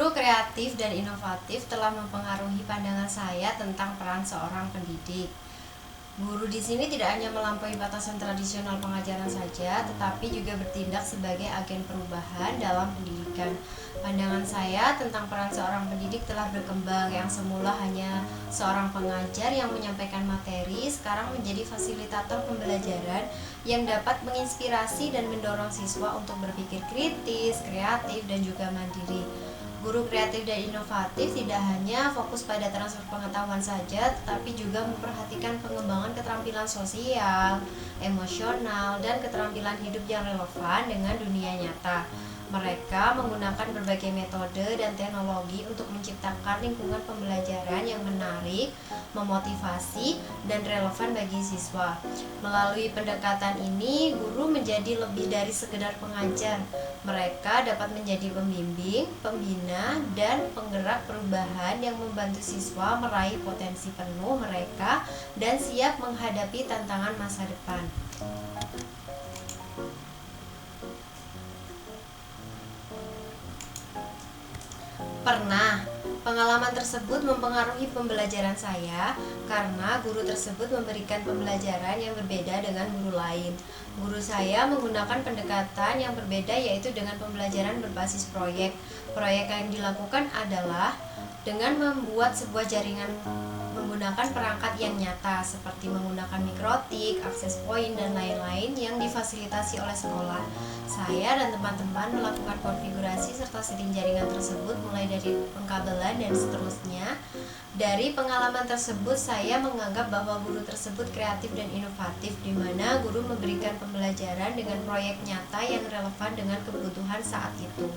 Guru kreatif dan inovatif telah mempengaruhi pandangan saya tentang peran seorang pendidik. Guru di sini tidak hanya melampaui batasan tradisional pengajaran saja, tetapi juga bertindak sebagai agen perubahan dalam pendidikan. Pandangan saya tentang peran seorang pendidik telah berkembang, yang semula hanya seorang pengajar yang menyampaikan materi, sekarang menjadi fasilitator pembelajaran yang dapat menginspirasi dan mendorong siswa untuk berpikir kritis, kreatif, dan juga mandiri. Guru kreatif dan inovatif tidak hanya fokus pada transfer pengetahuan saja, tetapi juga memperhatikan pengembangan keterampilan sosial, emosional, dan keterampilan hidup yang relevan dengan dunia nyata. Mereka menggunakan berbagai metode dan teknologi untuk menciptakan lingkungan pembelajaran yang menarik, memotivasi, dan relevan bagi siswa. Melalui pendekatan ini, guru menjadi lebih dari sekedar pengajar. Mereka dapat menjadi pembimbing, pembina, dan penggerak perubahan yang membantu siswa meraih potensi penuh mereka dan siap menghadapi tantangan masa depan. Pernah, pengalaman tersebut mempengaruhi pembelajaran saya karena guru tersebut memberikan pembelajaran yang berbeda dengan guru lain. Guru saya menggunakan pendekatan yang berbeda, yaitu dengan pembelajaran berbasis proyek. Proyek yang dilakukan adalah dengan membuat sebuah jaringan menggunakan perangkat yang nyata seperti menggunakan mikrotik, akses point, dan lain-lain yang difasilitasi oleh sekolah. Saya dan teman-teman melakukan konfigurasi serta setting jaringan tersebut mulai dari pengkabelan dan seterusnya. Dari pengalaman tersebut, saya menganggap bahwa guru tersebut kreatif dan inovatif, di mana guru memberikan pembelajaran dengan proyek nyata yang relevan dengan kebutuhan saat itu.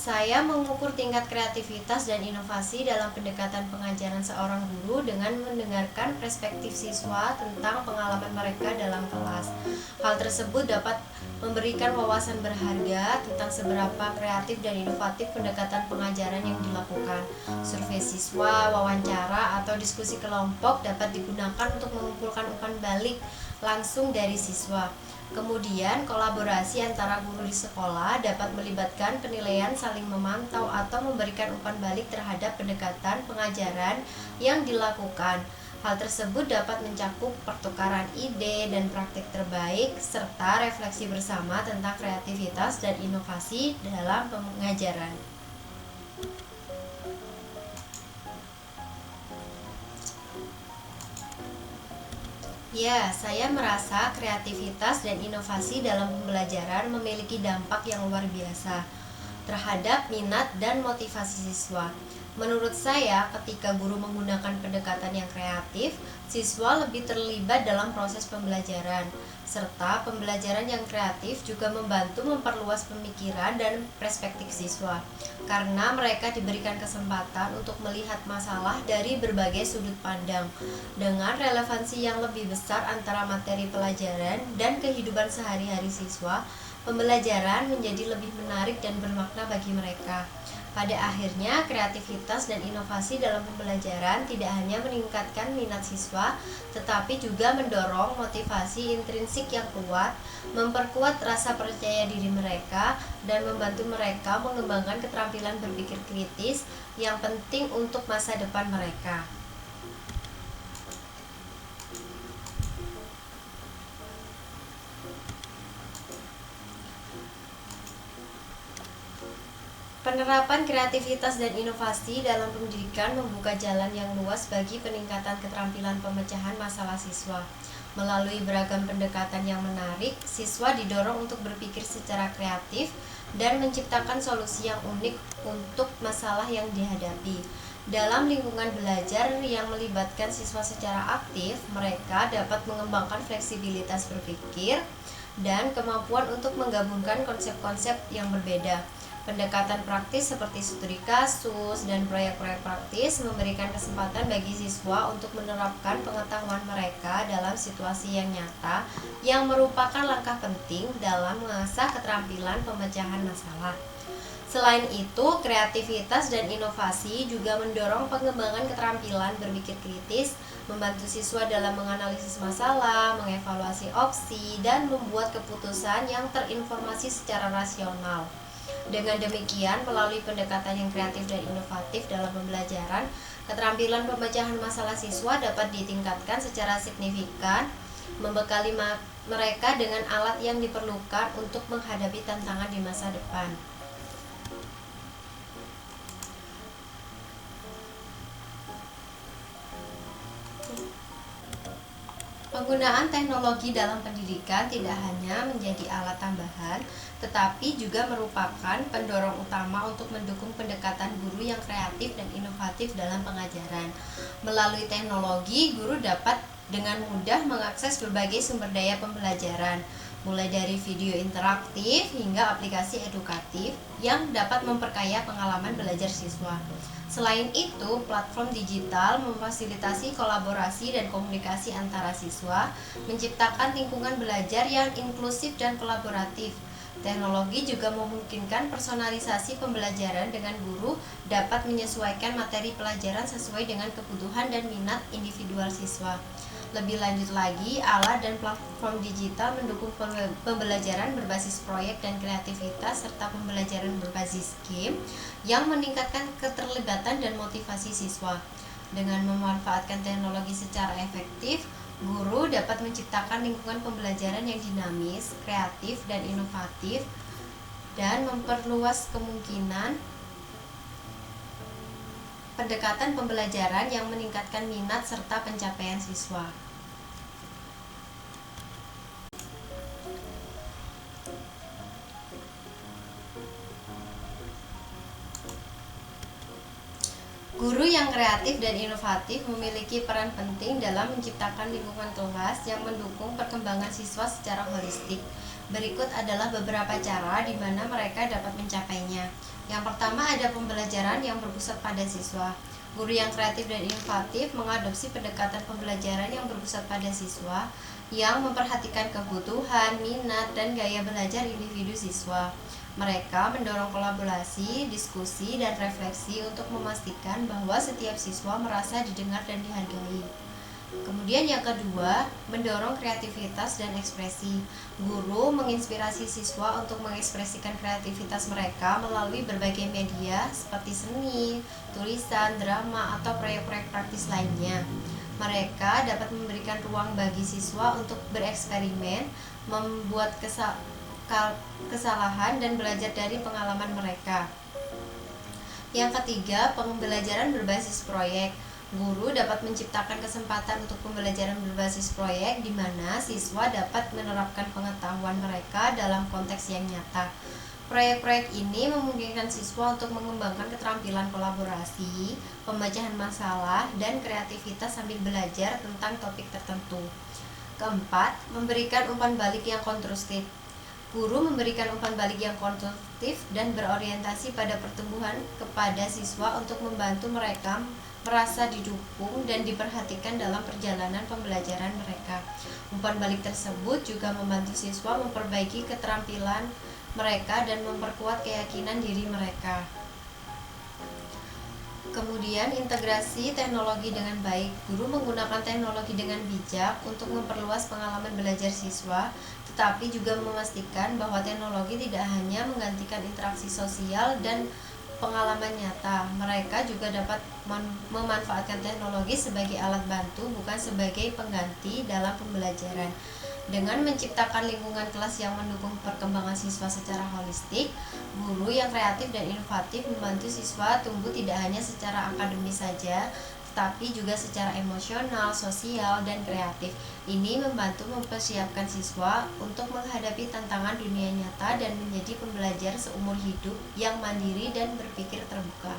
Saya mengukur tingkat kreativitas dan inovasi dalam pendekatan pengajaran seorang guru dengan mendengarkan perspektif siswa tentang pengalaman mereka dalam kelas. Hal tersebut dapat memberikan wawasan berharga tentang seberapa kreatif dan inovatif pendekatan pengajaran yang dilakukan. Survei siswa, wawancara, atau diskusi kelompok dapat digunakan untuk mengumpulkan umpan balik langsung dari siswa. Kemudian, kolaborasi antara guru di sekolah dapat melibatkan penilaian saling memantau atau memberikan umpan balik terhadap pendekatan pengajaran yang dilakukan. Hal tersebut dapat mencakup pertukaran ide dan praktik terbaik, serta refleksi bersama tentang kreativitas dan inovasi dalam pengajaran. Ya, saya merasa kreativitas dan inovasi dalam pembelajaran memiliki dampak yang luar biasa terhadap minat dan motivasi siswa. Menurut saya, ketika guru menggunakan pendekatan yang kreatif, siswa lebih terlibat dalam proses pembelajaran, serta pembelajaran yang kreatif juga membantu memperluas pemikiran dan perspektif siswa, karena mereka diberikan kesempatan untuk melihat masalah dari berbagai sudut pandang, dengan relevansi yang lebih besar antara materi pelajaran dan kehidupan sehari-hari siswa. Pembelajaran menjadi lebih menarik dan bermakna bagi mereka. Pada akhirnya, kreativitas dan inovasi dalam pembelajaran tidak hanya meningkatkan minat siswa, tetapi juga mendorong motivasi intrinsik yang kuat, memperkuat rasa percaya diri mereka, dan membantu mereka mengembangkan keterampilan berpikir kritis yang penting untuk masa depan mereka. Penerapan kreativitas dan inovasi dalam pendidikan membuka jalan yang luas bagi peningkatan keterampilan pemecahan masalah siswa. Melalui beragam pendekatan yang menarik, siswa didorong untuk berpikir secara kreatif dan menciptakan solusi yang unik untuk masalah yang dihadapi. Dalam lingkungan belajar yang melibatkan siswa secara aktif, mereka dapat mengembangkan fleksibilitas berpikir dan kemampuan untuk menggabungkan konsep-konsep yang berbeda. Pendekatan praktis seperti studi kasus dan proyek-proyek praktis memberikan kesempatan bagi siswa untuk menerapkan pengetahuan mereka dalam situasi yang nyata, yang merupakan langkah penting dalam mengasah keterampilan pemecahan masalah. Selain itu, kreativitas dan inovasi juga mendorong pengembangan keterampilan berpikir kritis, membantu siswa dalam menganalisis masalah, mengevaluasi opsi, dan membuat keputusan yang terinformasi secara rasional. Dengan demikian, melalui pendekatan yang kreatif dan inovatif dalam pembelajaran, keterampilan pemecahan masalah siswa dapat ditingkatkan secara signifikan, membekali mereka dengan alat yang diperlukan untuk menghadapi tantangan di masa depan. Penggunaan teknologi dalam pendidikan tidak hanya menjadi alat tambahan, tetapi juga merupakan pendorong utama untuk mendukung pendekatan guru yang kreatif dan inovatif dalam pengajaran. Melalui teknologi, guru dapat dengan mudah mengakses berbagai sumber daya pembelajaran, mulai dari video interaktif hingga aplikasi edukatif yang dapat memperkaya pengalaman belajar siswa. Selain itu, platform digital memfasilitasi kolaborasi dan komunikasi antara siswa, menciptakan lingkungan belajar yang inklusif dan kolaboratif. Teknologi juga memungkinkan personalisasi pembelajaran dengan guru dapat menyesuaikan materi pelajaran sesuai dengan kebutuhan dan minat individual siswa. Lebih lanjut lagi, alat dan platform digital mendukung pembelajaran berbasis proyek dan kreativitas serta pembelajaran berbasis game yang meningkatkan keterlibatan dan motivasi siswa. Dengan memanfaatkan teknologi secara efektif, guru dapat menciptakan lingkungan pembelajaran yang dinamis, kreatif, dan inovatif, dan memperluas kemungkinan pendekatan pembelajaran yang meningkatkan minat serta pencapaian siswa. Guru yang kreatif dan inovatif memiliki peran penting dalam menciptakan lingkungan kelas yang mendukung perkembangan siswa secara holistik. Berikut adalah beberapa cara di mana mereka dapat mencapainya. Yang pertama, ada pembelajaran yang berpusat pada siswa. Guru yang kreatif dan inovatif mengadopsi pendekatan pembelajaran yang berpusat pada siswa yang memperhatikan kebutuhan, minat, dan gaya belajar individu siswa. Mereka mendorong kolaborasi, diskusi, dan refleksi untuk memastikan bahwa setiap siswa merasa didengar dan dihargai. Kemudian yang kedua, mendorong kreativitas dan ekspresi. Guru menginspirasi siswa untuk mengekspresikan kreativitas mereka melalui berbagai media seperti seni, tulisan, drama, atau proyek-proyek praktis lainnya. Mereka dapat memberikan ruang bagi siswa untuk bereksperimen, membuat kesalahan, dan belajar dari pengalaman mereka. Yang ketiga, pembelajaran berbasis proyek. Guru dapat menciptakan kesempatan untuk pembelajaran berbasis proyek di mana siswa dapat menerapkan pengetahuan mereka dalam konteks yang nyata. Proyek-proyek ini memungkinkan siswa untuk mengembangkan keterampilan kolaborasi, pemecahan masalah, dan kreativitas sambil belajar tentang topik tertentu. Keempat, memberikan umpan balik yang konstruktif. Guru memberikan umpan balik yang konstruktif dan berorientasi pada pertumbuhan kepada siswa untuk membantu mereka merasa didukung dan diperhatikan dalam perjalanan pembelajaran mereka. Umpan balik tersebut juga membantu siswa memperbaiki keterampilan mereka dan memperkuat keyakinan diri mereka. Kemudian, integrasi teknologi dengan baik. Guru menggunakan teknologi dengan bijak untuk memperluas pengalaman belajar siswa, tetapi juga memastikan bahwa teknologi tidak hanya menggantikan interaksi sosial dan pengalaman nyata. Mereka juga dapat memanfaatkan teknologi sebagai alat bantu, bukan sebagai pengganti dalam pembelajaran. Dengan menciptakan lingkungan kelas yang mendukung perkembangan siswa secara holistik, guru yang kreatif dan inovatif membantu siswa tumbuh tidak hanya secara akademis saja, tetapi juga secara emosional, sosial, dan kreatif. Ini membantu mempersiapkan siswa untuk menghadapi tantangan dunia nyata dan menjadi pembelajar seumur hidup yang mandiri dan berpikir terbuka.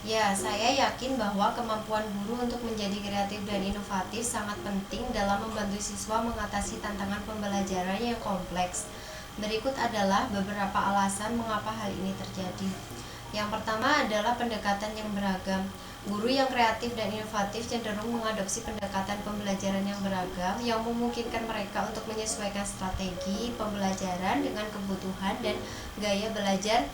Ya, saya yakin bahwa kemampuan guru untuk menjadi kreatif dan inovatif sangat penting dalam membantu siswa mengatasi tantangan pembelajaran yang kompleks. Berikut adalah beberapa alasan mengapa hal ini terjadi. Yang pertama adalah pendekatan yang beragam. Guru yang kreatif dan inovatif cenderung mengadopsi pendekatan pembelajaran yang beragam yang memungkinkan mereka untuk menyesuaikan strategi pembelajaran dengan kebutuhan dan gaya belajar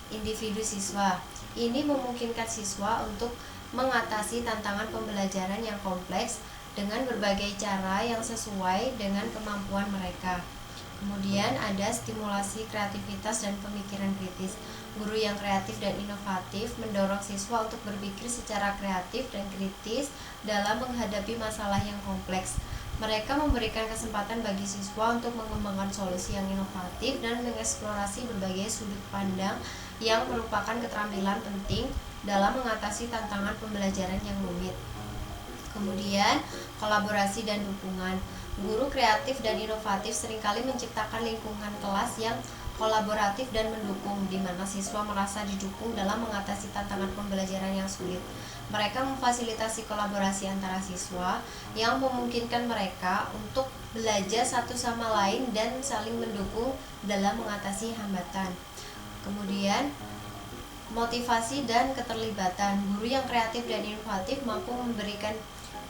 individu siswa. Ini memungkinkan siswa untuk mengatasi tantangan pembelajaran yang kompleks dengan berbagai cara yang sesuai dengan kemampuan mereka. Kemudian ada stimulasi kreativitas dan pemikiran kritis. Guru yang kreatif dan inovatif mendorong siswa untuk berpikir secara kreatif dan kritis dalam menghadapi masalah yang kompleks. Mereka memberikan kesempatan bagi siswa untuk mengembangkan solusi yang inovatif dan mengeksplorasi berbagai sudut pandang yang merupakan keterampilan penting dalam mengatasi tantangan pembelajaran yang rumit. Kemudian, kolaborasi dan dukungan. Guru kreatif dan inovatif seringkali menciptakan lingkungan kelas yang kolaboratif dan mendukung, di mana siswa merasa didukung dalam mengatasi tantangan pembelajaran yang sulit. Mereka memfasilitasi kolaborasi antara siswa yang memungkinkan mereka untuk belajar satu sama lain dan saling mendukung dalam mengatasi hambatan. Kemudian, motivasi dan keterlibatan. Guru yang kreatif dan inovatif mampu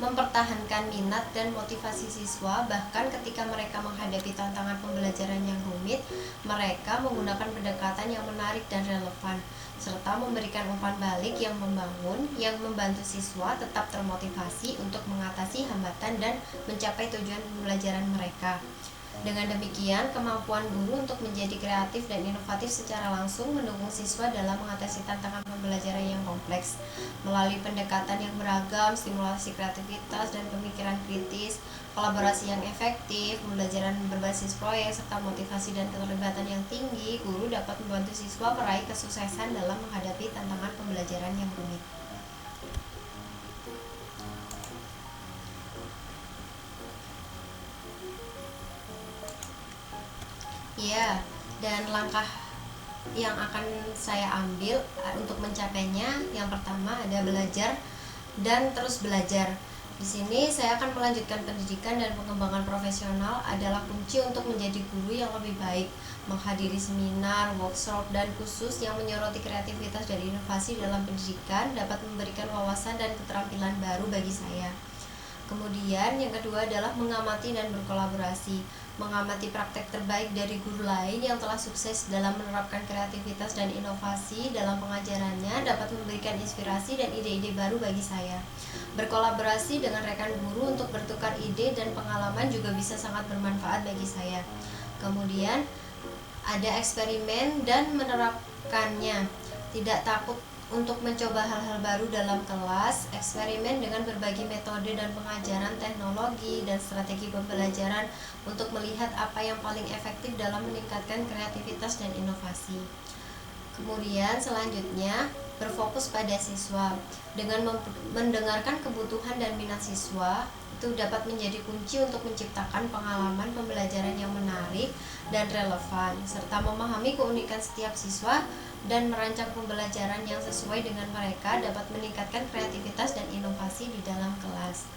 mempertahankan minat dan motivasi siswa bahkan ketika mereka menghadapi tantangan pembelajaran yang rumit. Mereka menggunakan pendekatan yang menarik dan relevan serta memberikan umpan balik yang membangun, yang membantu siswa tetap termotivasi untuk mengatasi hambatan dan mencapai tujuan pembelajaran mereka. Dengan demikian, kemampuan guru untuk menjadi kreatif dan inovatif secara langsung mendukung siswa dalam mengatasi tantangan pembelajaran yang kompleks. Melalui pendekatan yang beragam, stimulasi kreativitas dan pemikiran kritis, kolaborasi yang efektif, pembelajaran berbasis proyek, serta motivasi dan keterlibatan yang tinggi, guru dapat membantu siswa meraih kesuksesan dalam menghadapi tantangan pembelajaran yang rumit. Ya, dan langkah yang akan saya ambil untuk mencapainya, yang pertama ada belajar dan terus belajar. Di sini saya akan melanjutkan pendidikan dan pengembangan profesional adalah kunci untuk menjadi guru yang lebih baik. Menghadiri seminar, workshop, dan khusus yang menyoroti kreativitas dan inovasi dalam pendidikan dapat memberikan wawasan dan keterampilan baru bagi saya. Kemudian yang kedua adalah mengamati dan berkolaborasi. Mengamati praktek terbaik dari guru lain yang telah sukses dalam menerapkan kreativitas dan inovasi dalam pengajarannya dapat memberikan inspirasi dan ide-ide baru bagi saya. Berkolaborasi dengan rekan guru untuk bertukar ide dan pengalaman juga bisa sangat bermanfaat bagi saya. Kemudian ada eksperimen dan menerapkannya. Tidak takut untuk mencoba hal-hal baru dalam kelas, eksperimen dengan berbagai metode dan pengajaran, teknologi, dan strategi pembelajaran untuk melihat apa yang paling efektif dalam meningkatkan kreativitas dan inovasi. Kemudian selanjutnya, berfokus pada siswa. Dengan mendengarkan kebutuhan dan minat siswa, itu dapat menjadi kunci untuk menciptakan pengalaman pembelajaran yang menarik dan relevan, serta memahami keunikan setiap siswa dan merancang pembelajaran yang sesuai dengan mereka dapat meningkatkan kreativitas dan inovasi di dalam kelas.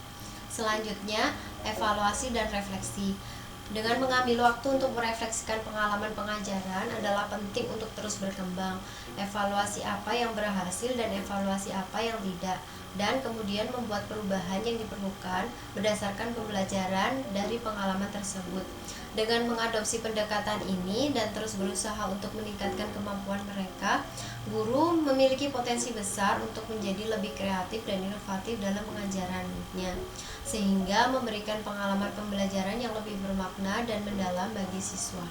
Selanjutnya, evaluasi dan refleksi. Dengan mengambil waktu untuk merefleksikan pengalaman pengajaran adalah penting untuk terus berkembang. Evaluasi apa yang berhasil dan evaluasi apa yang tidak, dan kemudian membuat perubahan yang diperlukan berdasarkan pembelajaran dari pengalaman tersebut. Dengan mengadopsi pendekatan ini dan terus berusaha untuk meningkatkan kemampuan mereka, guru memiliki potensi besar untuk menjadi lebih kreatif dan inovatif dalam pengajarannya, sehingga memberikan pengalaman pembelajaran yang lebih bermakna dan mendalam bagi siswa.